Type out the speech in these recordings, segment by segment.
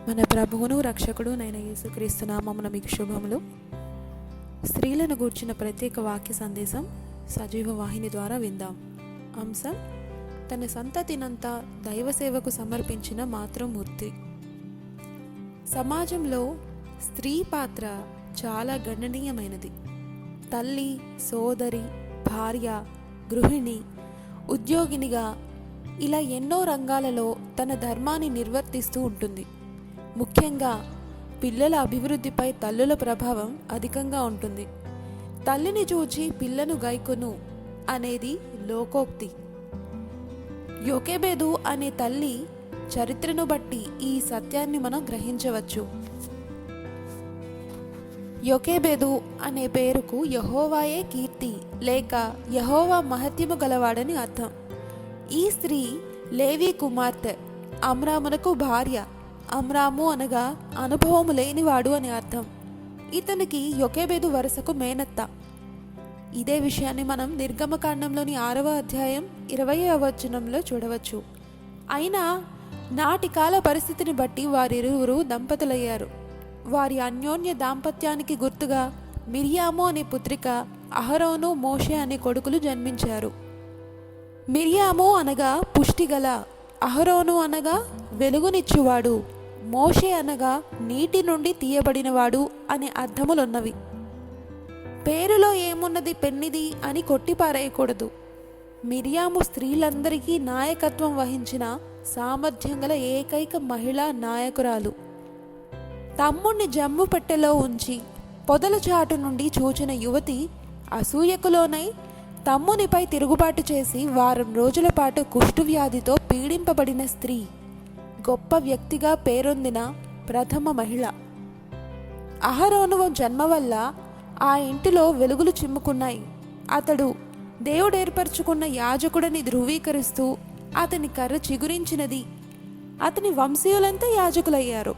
మన ప్రభువును రక్షకుడు నైన యేసుక్రీస్తు నామమున మీకు శుభములు. స్త్రీలను గూర్చిన ప్రత్యేక వాక్య సందేశం సజీవ వాహిని ద్వారా విందాం. అంశం: తన సంతతినంతా దైవ సేవకు సమర్పించిన మాతృమూర్తి. సమాజంలో స్త్రీ పాత్ర చాలా గణనీయమైనది. తల్లి, సోదరి, భార్య, గృహిణి, ఉద్యోగినిగా ఇలా ఎన్నో రంగాలలో తన ధర్మాన్ని నిర్వర్తిస్తూ ఉంటుంది. ముఖ్యంగా పిల్లల అభివృద్ధిపై తల్లుల ప్రభావం అధికంగా ఉంటుంది. తల్లిని చూచి పిల్లను గైకొను అనేది లోకోక్తి. యోకెబెదు అనే తల్లి చరిత్రను బట్టి ఈ సత్యాన్ని మనం గ్రహించవచ్చు. యోకెబెదు అనే పేరుకు యెహోవాయే కీర్తి లేక యెహోవా మహత్యము గలవాడని అర్థం. ఈ స్త్రీ లేవి కుమార్తె, అమ్రామునకు భార్య. అమ్రాము అనగా అనుభవము లేనివాడు అని అర్థం. ఇతనికి యోకెబెదు వరుసకు మేనత్త. ఇదే విషయాన్ని మనం నిర్గమకాండంలోని 6వ అధ్యాయం 20వ వచనంలో చూడవచ్చు. అయినా నాటి కాల పరిస్థితిని బట్టి వారిరువురు దంపతులయ్యారు. వారి అన్యోన్య దాంపత్యానికి గుర్తుగా మిరియాము అనే పుత్రిక, అహరోను, మోషే అనే కొడుకులు జన్మించారు. మిరియాము అనగా పుష్టిగల, అహరోను అనగా వెలుగునిచ్చువాడు, మోషే అనగా నీటి నుండి తీయబడినవాడు అనే అర్థములున్నవి. పేరులో ఏమున్నది పెన్నిది అని కొట్టిపారేయకూడదు. మిరియాము స్త్రీలందరికీ నాయకత్వం వహించిన సామర్థ్యం గల ఏకైక మహిళా నాయకురాలు. తమ్ముణ్ణి జమ్ము పెట్టెలో ఉంచి పొదల చాటు నుండి చూచిన యువతి అసూయకులోనై తమ్మునిపై తిరుగుబాటు చేసి వారం రోజుల పాటు కుష్ఠవ్యాధితో పీడింపబడిన స్త్రీ. గొప్ప వ్యక్తిగా పేరొందిన ప్రథమ మహిళ. అహరోను జన్మ వల్ల ఆ ఇంటిలో వెలుగులు చిమ్ముకున్నాయి. అతడు దేవుడు ఏర్పరచుకున్న యాజకుడిని ధృవీకరిస్తూ అతని కర్ర చిగురించినది. అతని వంశీయులంతా యాజకులయ్యారు.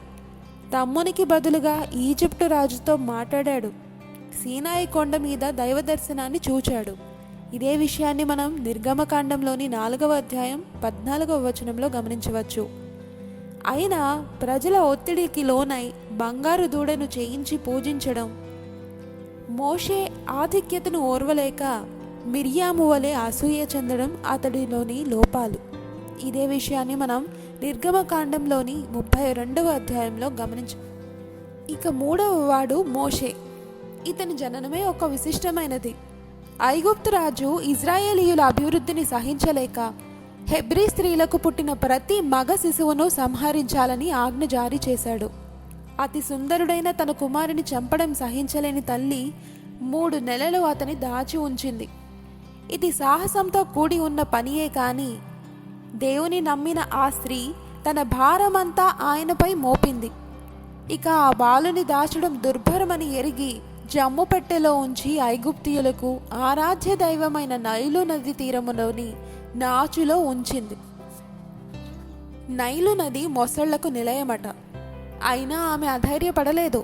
తమ్మునికి బదులుగా ఈజిప్టు రాజుతో మాట్లాడాడు. సీనాయి కొండ మీద దైవ దర్శనాన్ని చూచాడు. ఇదే విషయాన్ని మనం నిర్గమకాండంలోని 4వ అధ్యాయం 14వ వచనంలో గమనించవచ్చు. అయినా ప్రజల ఒత్తిడికి లోనై బంగారు దూడను చేయించి పూజించడం, మోషే ఆధిక్యతను ఓర్వలేక మిరియాము వలె అసూయ చెందడం అతడిలోని లోపాలు. ఇదే విషయాన్ని మనం నిర్గమకాండంలోని 32వ అధ్యాయంలో ఇక 3వ వాడు మోషే. ఇతని జననమే ఒక విశిష్టమైనది. ఐగుప్తు రాజు ఇజ్రాయేలీయుల అభివృద్ధిని సహించలేక హెబ్రీ స్త్రీలకు పుట్టిన ప్రతి మగ శిశువును సంహరించాలని ఆజ్ఞ జారీ చేశాడు. అతి సుందరుడైన తన కుమారుని చంపడం సహించలేని తల్లి 3 నెలలు అతని దాచి ఉంచింది. ఇది సాహసంతో కూడి ఉన్న పనియే కాని దేవుని నమ్మిన ఆ స్త్రీ తన భారమంతా ఆయనపై మోపింది. ఇక ఆ బాలుని దాచడం దుర్భరమని ఎరిగి జమ్ము పెట్టెలో ఉంచి ఐగుప్తీయులకు ఆరాధ్య దైవమైన నైలు నది తీరములోని నాచులో ఉంచింది. నైలు నది మొసళ్లకు నిలయమట. అయినా ఆమె అధైర్యపడలేదు.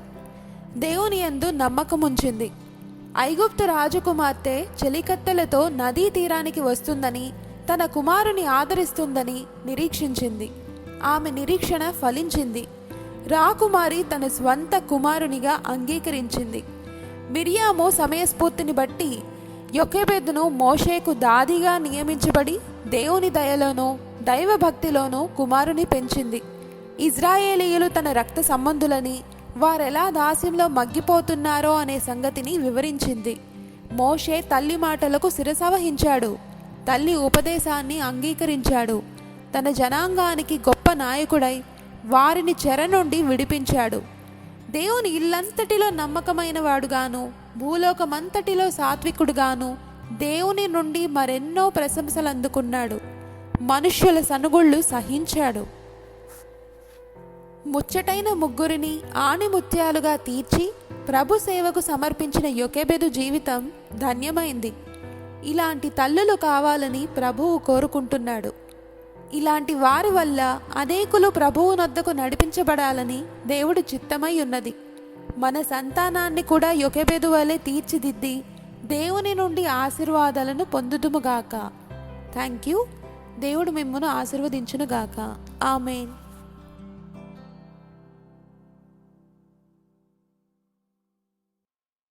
దేవుని యందు నమ్మకముంచింది. ఐగుప్తు రాజకుమార్తె చెలికత్తెలతో నదీ తీరానికి వస్తుందని, తన కుమారుని ఆదరిస్తుందని నిరీక్షించింది. ఆమె నిరీక్షణ ఫలించింది. రాకుమారి తన స్వంత కుమారునిగా అంగీకరించింది. మిరియాము సమయస్ఫూర్తిని బట్టి యోకెబెదును మోషేకు దాదిగా నియమించబడి దేవుని దయలోనూ దైవభక్తిలోనూ కుమారుని పెంచింది. ఇజ్రాయేలీయులు తన రక్త సంబంధులని, వారెలా దాస్యంలో మగ్గిపోతున్నారో అనే సంగతిని వివరించింది. మోషే తల్లి మాటలకు శిరసవహించాడు. తల్లి ఉపదేశాన్ని అంగీకరించాడు. తన జనాంగానికి గొప్ప నాయకుడై వారిని చెర నుండి విడిపించాడు. దేవుని ఇల్లంతటిలో నమ్మకమైన వాడుగాను, భూలోకమంతటిలో సాత్వికుడుగాను దేవుని నుండి మరెన్నో ప్రశంసలు అందుకున్నాడు. మనుష్యుల సనుగుళ్ళు సహించాడు. ముచ్చటైన ముగ్గురిని ఆణిముత్యాలుగా తీర్చి ప్రభు సేవకు సమర్పించిన యోకెబెదు జీవితం ధన్యమైంది. ఇలాంటి తల్లులు కావాలని ప్రభువు కోరుకుంటున్నాడు. ఇలాంటి వారి వల్ల అనేకులు ప్రభువు నొద్దకు నడిపించబడాలని దేవుడు చిత్తమై ఉన్నది. మన సంతానాన్ని కూడా యోకెబెదు వలె తీర్చిదిద్ది దేవుని నుండి ఆశీర్వాదాలను పొందుదుముగాక. Thank you. దేవుడు మిమ్మును ఆశీర్వదించునుగాక. ఆమేన్.